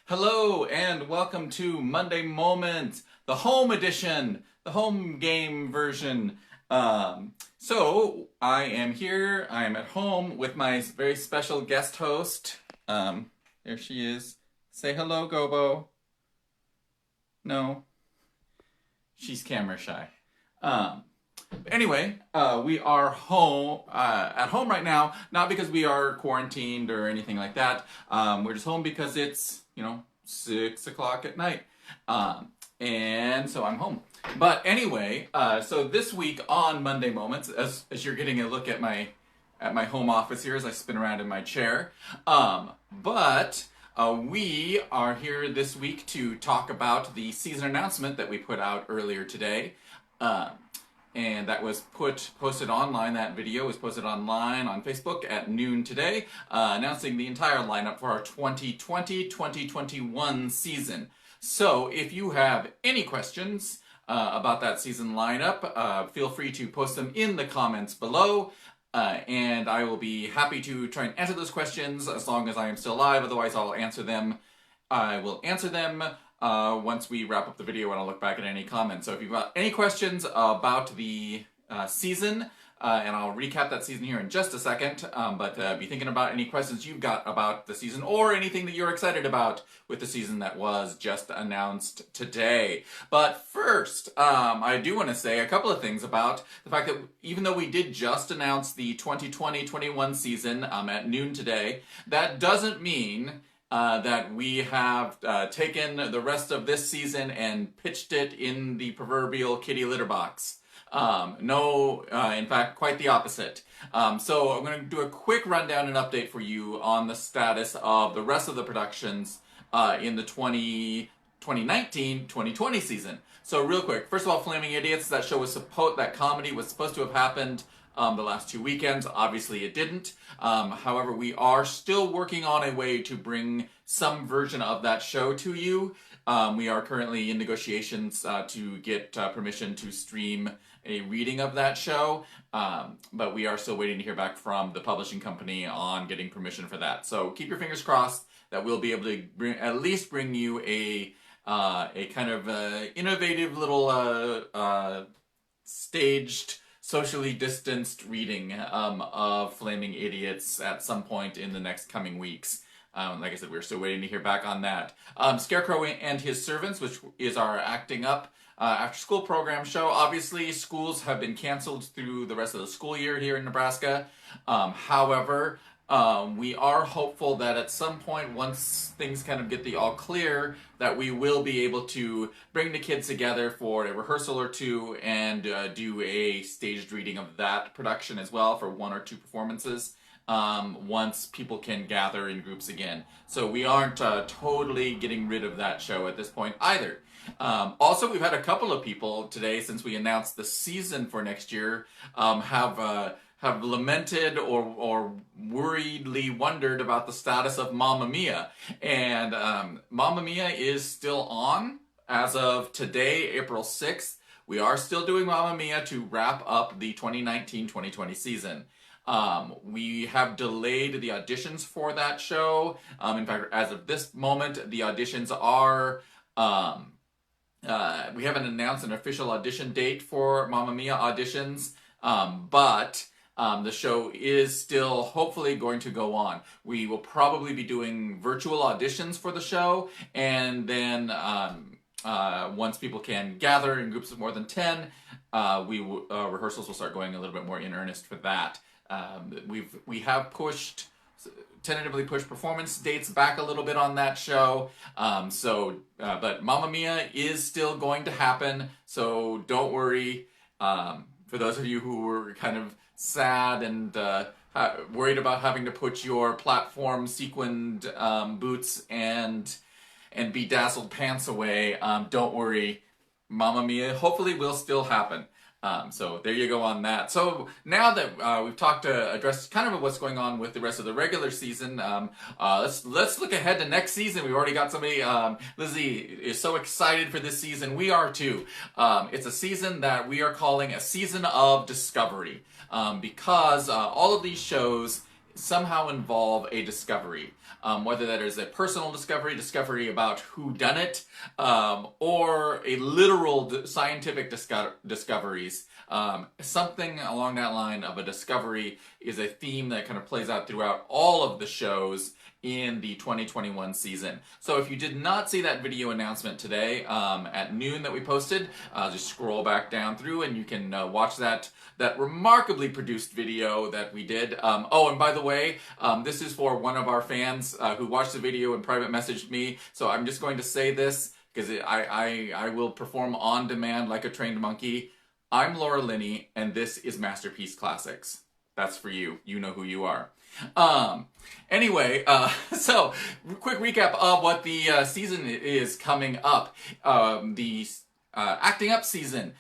Hello and welcome to Monday Moments, the home edition, the home game version. So I am here. I am at home with my very special guest host. There she is. Say hello, Gobo. No, she's camera shy. Um, Anyway, we are home at home right now, not because we are quarantined or anything like that. We're just home because it's 6 o'clock at night, and so I'm home. But anyway, so this week on Monday Moments, as you're getting a look at my home office here as I spin around in my chair, but. We are here this week to talk about the season announcement that we put out earlier today. And that was posted online. That video was posted online on Facebook at noon today, announcing the entire lineup for our 2020-2021 season. So if you have any questions about that season lineup, feel free to post them in the comments below. And I will be happy to try and answer those questions as long as I am still alive. Otherwise, I'll answer them. I will answer them once we wrap up the video and I'll look back at any comments. So if you've got any questions about the season, and I'll recap that season here in just a second, but be thinking about any questions you've got about the season or anything that you're excited about with the season that was just announced today. But first, I do want to say a couple of things about the fact that even though we did just announce the 2020-21 season at noon today, that doesn't mean that we have taken the rest of this season and pitched it in the proverbial kitty litter box. No, in fact, quite the opposite. So I'm going to do a quick rundown and update for you on the status of the rest of the productions in the 2019-2020 season. So real quick, first of all, Flaming Idiots, that comedy was supposed to have happened the last 2 weekends. Obviously it didn't. However, we are still working on a way to bring some version of that show to you. We are currently in negotiations to get permission to stream a reading of that show, but we are still waiting to hear back from the publishing company on getting permission for that. So keep your fingers crossed that we'll be able to at least bring you a kind of innovative little staged, socially distanced reading of Flaming Idiots at some point in the next coming weeks. Like I said, we're still waiting to hear back on that. Scarecrow and His Servants, which is our acting up after school program show. Obviously, schools have been canceled through the rest of the school year here in Nebraska. However, we are hopeful that at some point, once things kind of get the all clear, that we will be able to bring the kids together for a rehearsal or two and do a staged reading of that production as well for 1 or 2 performances. Once people can gather in groups again. So we aren't totally getting rid of that show at this point either. Also, we've had a couple of people today, since we announced the season for next year, have lamented or worriedly wondered about the status of Mamma Mia. And Mamma Mia is still on as of today, April 6th. We are still doing Mamma Mia to wrap up the 2019-2020 season. We have delayed the auditions for that show. In fact, as of this moment, the auditions are... we haven't announced an official audition date for Mamma Mia auditions, but the show is still hopefully going to go on. We will probably be doing virtual auditions for the show, and then once people can gather in groups of more than 10, rehearsals will start going a little bit more in earnest for that. We have tentatively pushed performance dates back a little bit on that show. But Mamma Mia is still going to happen, so don't worry. For those of you who were kind of sad and worried about having to put your platform sequined boots and bedazzled pants away, don't worry. Mamma Mia hopefully will still happen. So there you go on that. So now that we've addressed kind of what's going on with the rest of the regular season, let's look ahead to next season. We've already got somebody. Lizzie is so excited for this season. We are too. It's a season that we are calling a season of discovery, because all of these shows somehow involve a discovery. Whether that is a personal discovery about who done it, or a literal scientific discoveries. Something along that line of a discovery is a theme that kind of plays out throughout all of the shows in the 2021 season. So if you did not see that video announcement today at noon that we posted, just scroll back down through and you can watch that remarkably produced video that we did. Oh, and by the way, this is for one of our fans who watched the video and private messaged me, so I'm just going to say this because I will perform on demand like a trained monkey. I'm Laura Linney, and this is Masterpiece Classics. That's for you. You know who you are. Anyway, so quick recap of what the season is coming up. The Acting Up season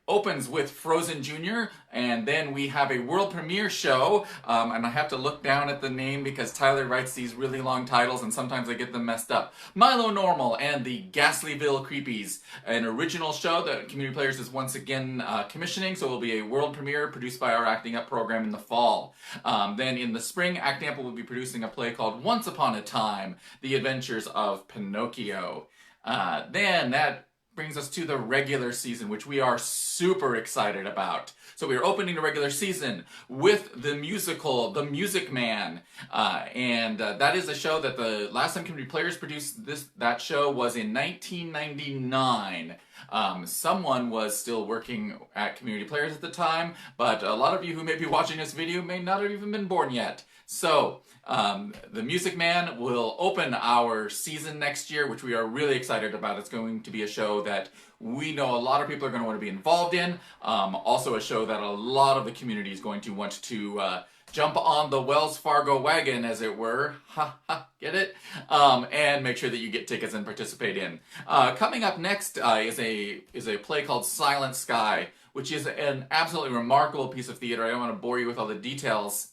opens with Frozen Jr., and then we have a world premiere show, and I have to look down at the name because Tyler writes these really long titles and sometimes I get them messed up. Milo Normal and the Ghastlyville Creepies, an original show that Community Players is once again commissioning, so it will be a world premiere produced by our Acting Up program in the fall. Then in the spring, Acting Up will be producing a play called Once Upon a Time, The Adventures of Pinocchio. Then that brings us to the regular season, which we are super excited about. So we are opening the regular season with the musical, The Music Man. And that is a show that the last time Community Players produced that show was in 1999. Someone was still working at Community Players at the time, but a lot of you who may be watching this video may not have even been born yet. So, The Music Man will open our season next year, which we are really excited about. It's going to be a show that we know a lot of people are going to want to be involved in. Also a show that a lot of the community is going to want to jump on the Wells Fargo wagon, as it were. Ha ha, get it? And make sure that you get tickets and participate in. Coming up next is a play called Silent Sky, which is an absolutely remarkable piece of theater. I don't want to bore you with all the details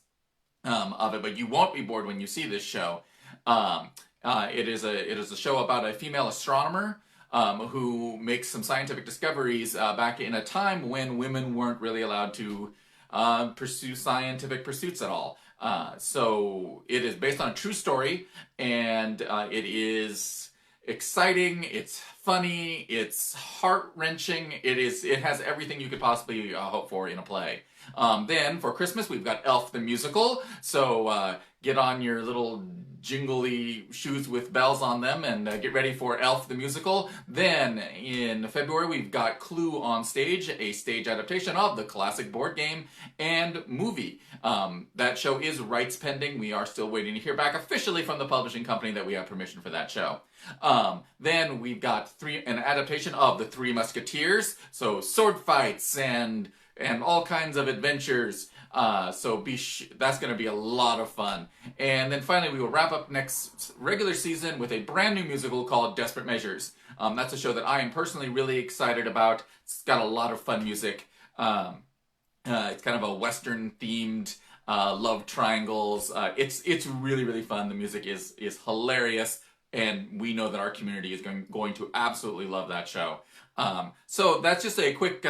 of it, but you won't be bored when you see this show. It is a show about a female astronomer who makes some scientific discoveries back in a time when women weren't really allowed to pursue scientific pursuits at all. So it is based on a true story, and it is exciting, it's funny, it's heart-wrenching, it has everything you could possibly hope for in a play. Then for Christmas we've got Elf the Musical, so get on your little jingly shoes with bells on them and get ready for Elf the Musical. Then in February we've got Clue on Stage, a stage adaptation of the classic board game and movie. That show is rights pending. We are still waiting to hear back officially from the publishing company that we have permission for that show. Then we've got an adaptation of The Three Musketeers, so sword fights and all kinds of adventures. So that's going to be a lot of fun. And then finally, we will wrap up next regular season with a brand new musical called Desperate Measures. That's a show that I am personally really excited about. It's got a lot of fun music. It's kind of a Western themed love triangles. It's really, really fun. The music is hilarious, and we know that our community is going to absolutely love that show. So that's just a quick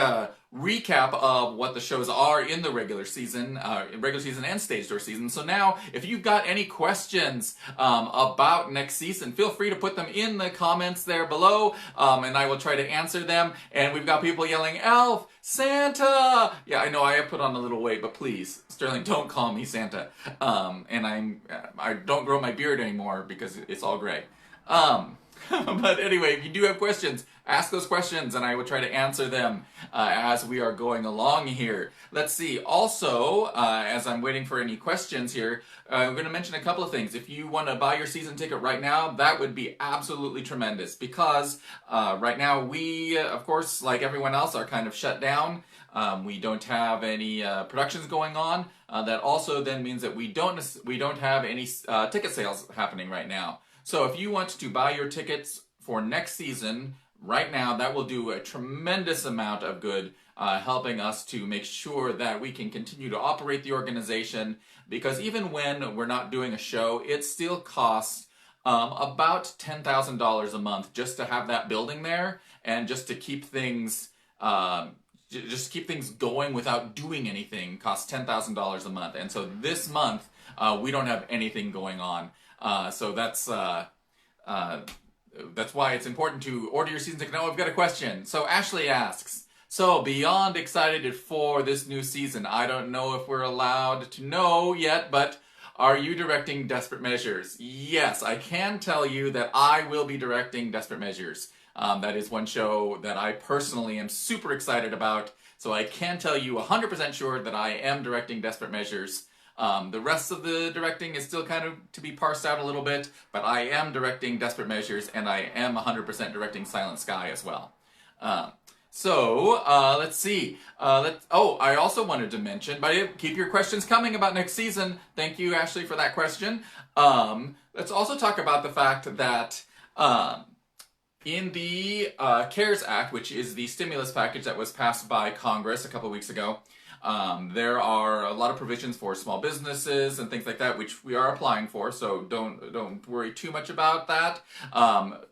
recap of what the shows are in the regular season and stage door season. So now, if you've got any questions about next season, feel free to put them in the comments there below, and I will try to answer them. And we've got people yelling, Elf, Santa! Yeah, I know I have put on a little weight, but please, Sterling, don't call me Santa. And I don't grow my beard anymore because it's all gray. But anyway, if you do have questions, ask those questions and I will try to answer them as we are going along here. Let's see. Also, as I'm waiting for any questions here, I'm going to mention a couple of things. If you want to buy your season ticket right now, that would be absolutely tremendous because right now we, of course, like everyone else, are kind of shut down. We don't have any productions going on. That also then means that we don't have any ticket sales happening right now. So if you want to buy your tickets for next season right now, that will do a tremendous amount of good, helping us to make sure that we can continue to operate the organization, because even when we're not doing a show, it still costs about $10,000 a month just to have that building there and just to keep things going without doing anything costs $10,000 a month. And so this month, we don't have anything going on. So that's why it's important to order your season ticket. Now, I've got a question. So Ashley asks, so beyond excited for this new season, I don't know if we're allowed to know yet, but are you directing Desperate Measures? Yes, I can tell you that I will be directing Desperate Measures. That is one show that I personally am super excited about. So I can tell you 100% sure that I am directing Desperate Measures. The rest of the directing is still kind of to be parsed out a little bit, but I am directing Desperate Measures, and I am 100% directing Silent Sky as well. Let's see. I also wanted to mention, but keep your questions coming about next season. Thank you, Ashley, for that question. Let's also talk about the fact that in the CARES Act, which is the stimulus package that was passed by Congress a couple weeks ago, there are a lot of provisions for small businesses and things like that, which we are applying for. So don't worry too much about that.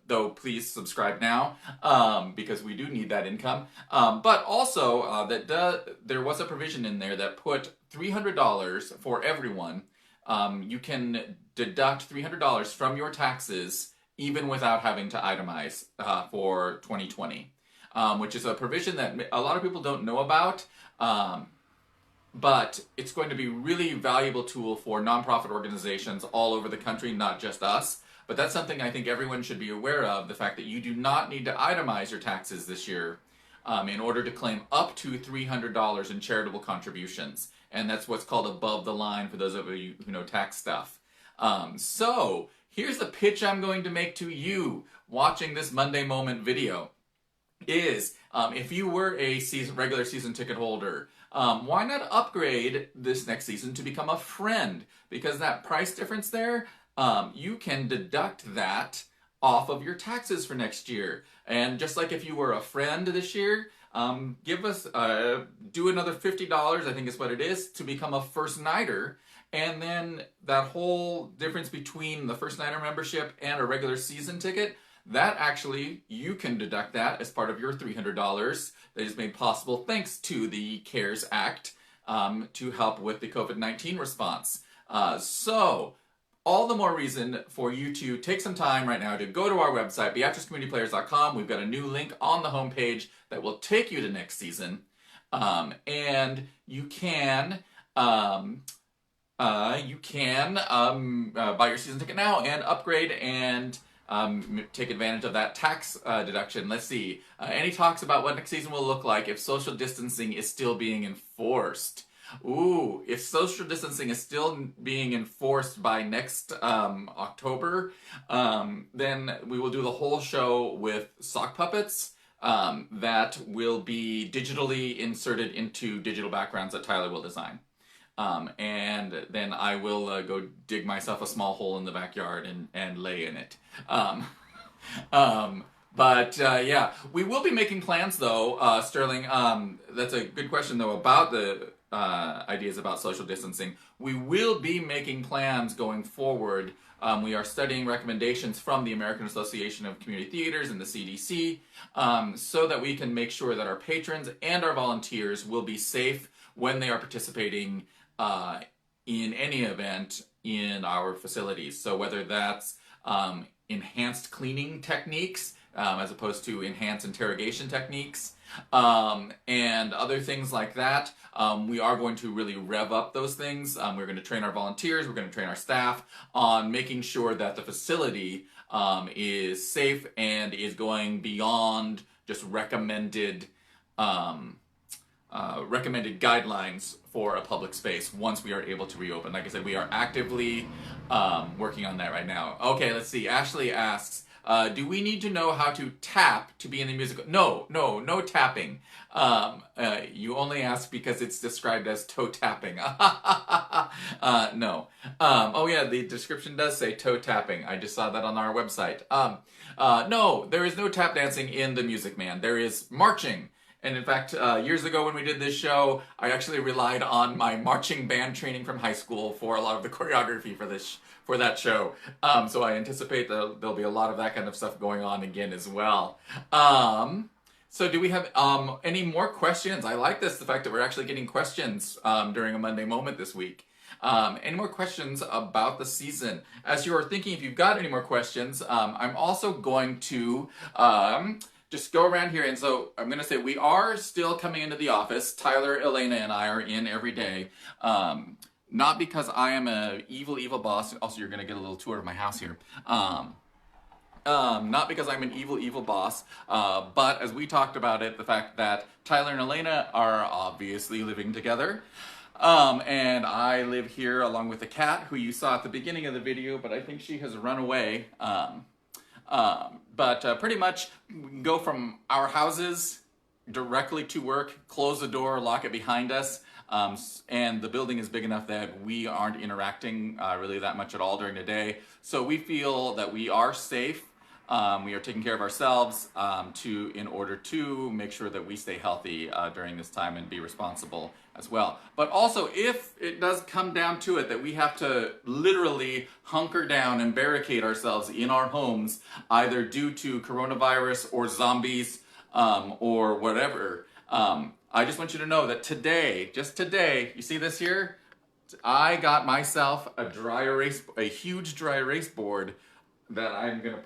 Though please subscribe now because we do need that income. But also there was a provision in there that put $300 for everyone. You can deduct $300 from your taxes even without having to itemize for 2020, which is a provision that a lot of people don't know about. But it's going to be a really valuable tool for nonprofit organizations all over the country, not just us. But that's something I think everyone should be aware of, the fact that you do not need to itemize your taxes this year in order to claim up to $300 in charitable contributions. And that's what's called above the line for those of you who know tax stuff. So here's the pitch I'm going to make to you watching this Monday Moment video. Is if you were a regular season ticket holder, why not upgrade this next season to become a friend? Because that price difference there, you can deduct that off of your taxes for next year. And just like if you were a friend this year, do another $50, I think is what it is, to become a first nighter. And then that whole difference between the first nighter membership and a regular season ticket, that actually, you can deduct that as part of your $300 that is made possible thanks to the CARES Act to help with the COVID-19 response. So, all the more reason for you to take some time right now to go to our website, BeatriceCommunityPlayers.com. We've got a new link on the homepage that will take you to next season. And you can buy your season ticket now and upgrade and take advantage of that tax deduction. Let's see. Any talks about what next season will look like if social distancing is still being enforced? Ooh, if social distancing is still being enforced by next October, then we will do the whole show with sock puppets that will be digitally inserted into digital backgrounds that Tyler will design. And then I will go dig myself a small hole in the backyard and lay in it. Yeah, we will be making plans though, Sterling. That's a good question though about the ideas about social distancing. We will be making plans going forward. We are studying recommendations from the American Association of Community Theaters and the CDC so that we can make sure that our patrons and our volunteers will be safe when they are participating in any event in our facilities. So whether that's enhanced cleaning techniques as opposed to enhanced interrogation techniques and other things like that, we are going to really rev up those things. We're going to train our volunteers, we're going to train our staff on making sure that the facility is safe and is going beyond just recommended guidelines for a public space once we are able to reopen. Like I said, we are actively working on that right now. Okay, let's see. Ashley asks, do we need to know how to tap to be in the musical? No tapping. You only ask because it's described as toe tapping. No. Oh yeah, the description does say toe tapping. I just saw that on our website. No, there is no tap dancing in The Music Man. There is marching. And in fact, years ago when we did this show, I actually relied on my marching band training from high school for a lot of the choreography for that show. So I anticipate there'll be a lot of that kind of stuff going on again as well. So do we have any more questions? I like this, the fact that we're actually getting questions during a Monday Moment this week. Any more questions about the season? As you are thinking, if you've got any more questions, I'm also going to just go around here. And so I'm going to say we are still coming into the office. Tyler, Elena, and I are in every day. Not because I am a evil boss. Also, you're going to get a little tour of my house here. Not because I'm an evil boss, but as we talked about it, the fact that Tyler and Elena are obviously living together. And I live here along with the cat who you saw at the beginning of the video, but I think she has run away. But pretty much we can go from our houses directly to work, close the door, lock it behind us. And the building is big enough that we aren't interacting really that much at all during the day. So we feel that we are safe. We are taking care of ourselves in order to make sure that we stay healthy during this time and be responsible as well. But also, if it does come down to it that we have to literally hunker down and barricade ourselves in our homes, either due to coronavirus or zombies or whatever, I just want you to know that today, just today, you see this here? I got myself a huge dry erase board that I'm gonna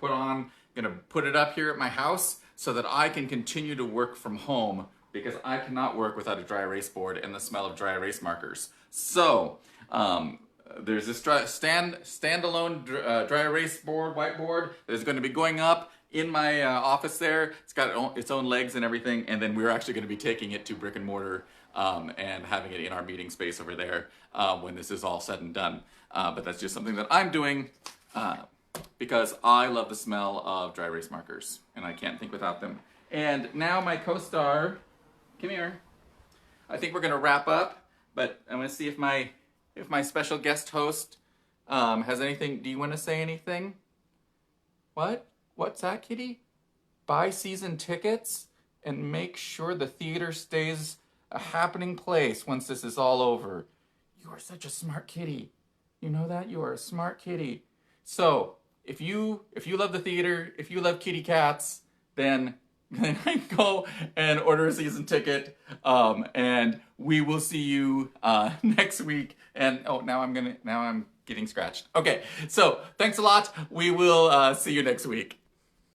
put it up here at my house so that I can continue to work from home, because I cannot work without a dry erase board and the smell of dry erase markers. So there's this standalone dry erase board, whiteboard, that is going to be going up in my office there. It's got its own legs and everything, and then we're actually going to be taking it to brick and mortar and having it in our meeting space over there when this is all said and done. But that's just something that I'm doing because I love the smell of dry erase markers, and I can't think without them. And now my co-star, come here. I think we're gonna wrap up, but I'm gonna see if my special guest host has anything. Do you want to say anything? What? What's that, Kitty? Buy season tickets and make sure the theater stays a happening place once this is all over. You are such a smart kitty. You know that? You are a smart kitty. So, if you love the theater, if you love kitty cats, then go and order a season ticket, and we will see you next week. And now I'm getting scratched. Okay, so thanks a lot. We will see you next week.